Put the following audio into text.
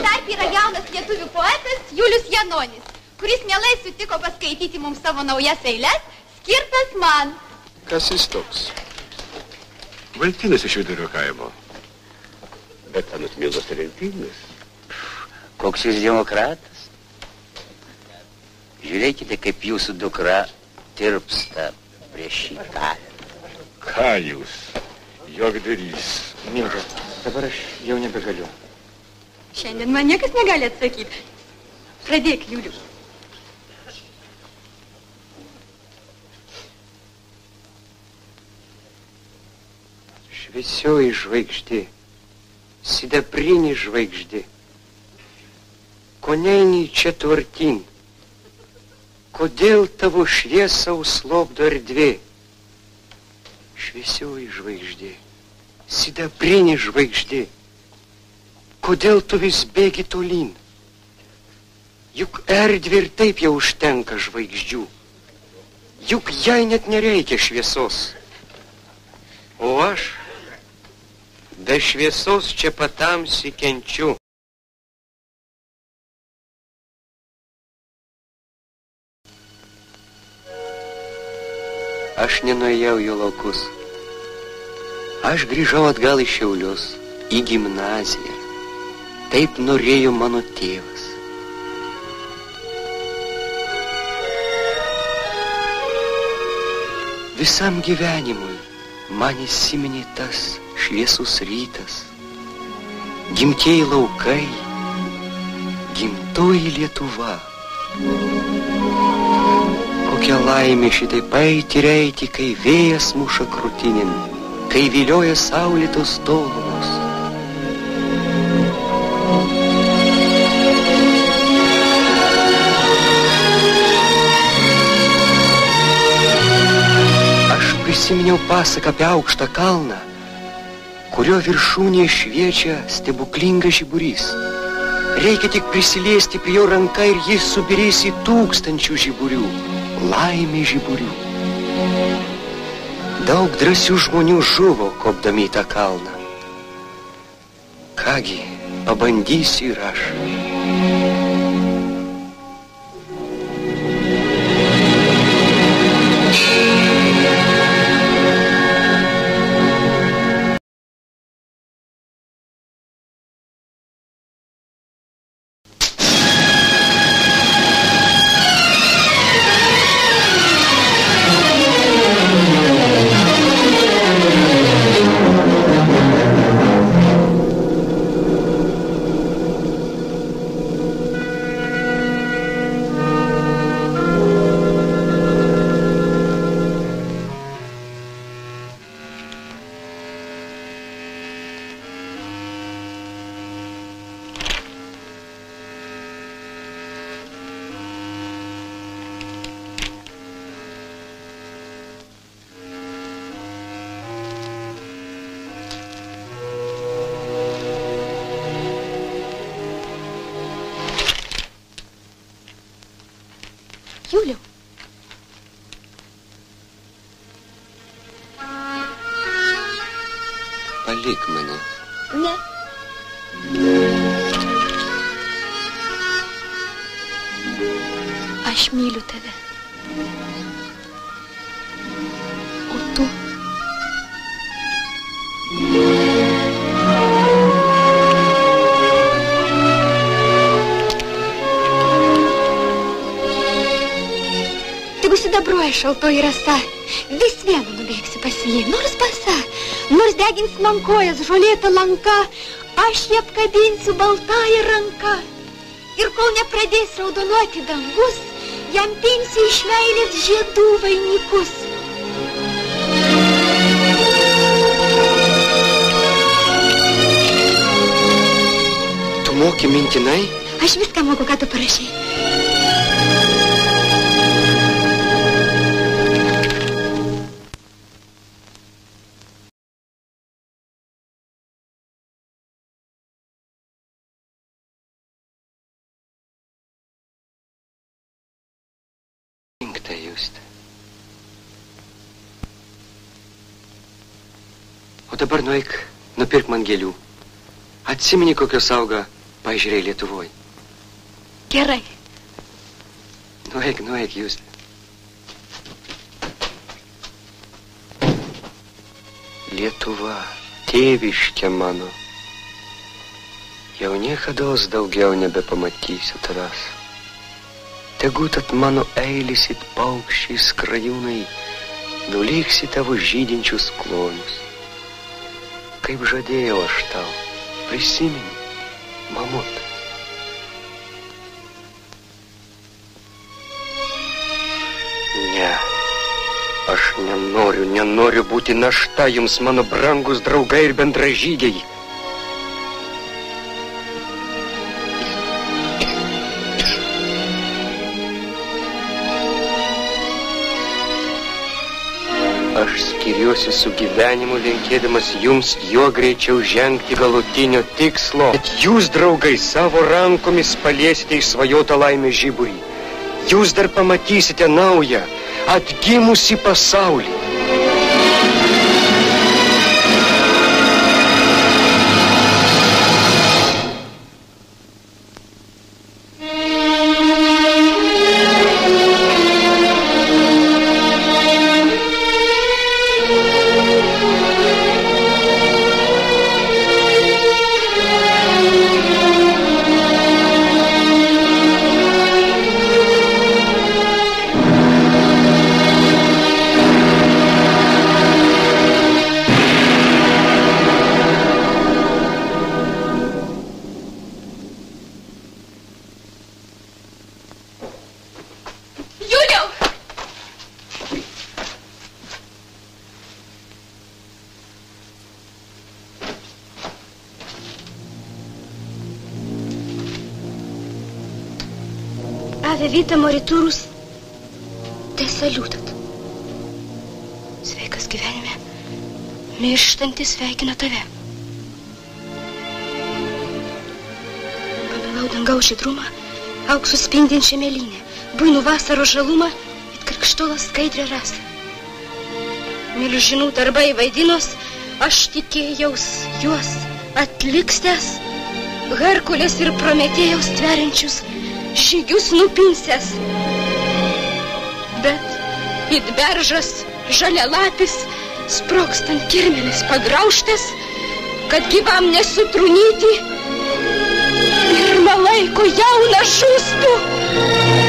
tarp yra jaunas lietuvių poetas Julius Janonis, kuris mielai sutiko paskaityti mums savo naujas eiles, skirtas man. Kas jis toks? Valtinas iš Vidurio kaimo. Bet anot mielas talentingas. Koks jūs demokratas? Žiūrėkite, kaip jūsų dukra tirpsta prieš šį karą. Ką jūs? Jogdarys. Milda, dabar aš jau nebegaliu. Šiandien man niekas negali atsakyti. Pradėk, Julius. Šviesioji žvaigždė, sidabrinė žvaigždė, ko neini čia tvartin, kodėl tavo šviesą užslopdo erdvė? Šviesioji žvaigždė, sidabrinė žvaigždė, kodėl tu vis bėgi tolyn? Juk erdvė ir taip jau užtenka žvaigždžių, juk jai net nereikia šviesos. O aš be šviesos čia patamsi kenčiu. Aš nenuėjau į laukus. Aš grįžau atgal į Šiaulius, į gimnaziją. Taip norėjo mano tėvas. Visam gyvenimui man įsiminė tas šviesus rytas, gimtieji laukai, gimtoji Lietuva. Kokia laimė šitaip eiti ir eiti, kai vėjas muša krūtinėn, kai vilioja saulėtos tolumos. Aš prisiminiau pasaką apie aukštą kalną, kurio viršūnėje šviečia stebuklingas žiburys. Reikia tik prisiliesti prie jo ranką ir jis subirės į tūkstančių žiburių. Laimė žiburių. Daug drąsių žmonių žuvo, kopdami į tą kalną. Kągi, pabandysiu ir aš. Juliau. Palik mane. Ne. Aš myliu tave. O tu? Tegu sidabruoja šaltoji rasa, vis viena nubėgsiu pas jį, nors basa, nors degins man kojas žolėta lanka, aš jį apkabinsiu baltąją ranką. Ir kol nepradės raudonuoti dangus, jam pinsiu iš meilės žiedų vainikus. Tu moki mintinai? Aš viską moku, ką tu parašai. O dabar nueik, nupirk man gėlių. Atsimeni, kokios auga pažiūrėjai Lietuvoje. Gerai. Nueik, Juste. Lietuva, tėviškė mano. Jau niekados daugiau nebepamatysiu tavęs. Tegu tad mano eilis it paukščiai skrajūnai nulėksi tavo žydinčius klonius. Kaip žadėjau aš tau, prisimeni, mamut. Ne, aš nenoriu būti našta jums, mano brangus draugai ir bendražygiai. Aš skiriuosi su gyvenimu, linkėdamas jums jo greičiau žengti galutinio tikslo. Bet jūs, draugai, savo rankomis paliesite išsvajotą laimės žiburį. Jūs dar pamatysite naują, atgimusį pasaulį. Ave vita moriturus, te salutat. Sveikas gyvenime, mirštantis sveikina tave. Pamilau dangaus žydrumą, auksu spindinčią mėlynę, buinų vasaros žalumą, it krikštolas skaidrę rasą. Milžinų darbai vaidinos, aš tikėjaus juos atlikstęs, Herkulės ir Prometėjaus tveriančius žygius nupinsęs. Bet it beržas žalialapis, sprogstant kirmelis pagraužtas, kad gyvam nesutrunyti, pirmą laiko jauną žūstų.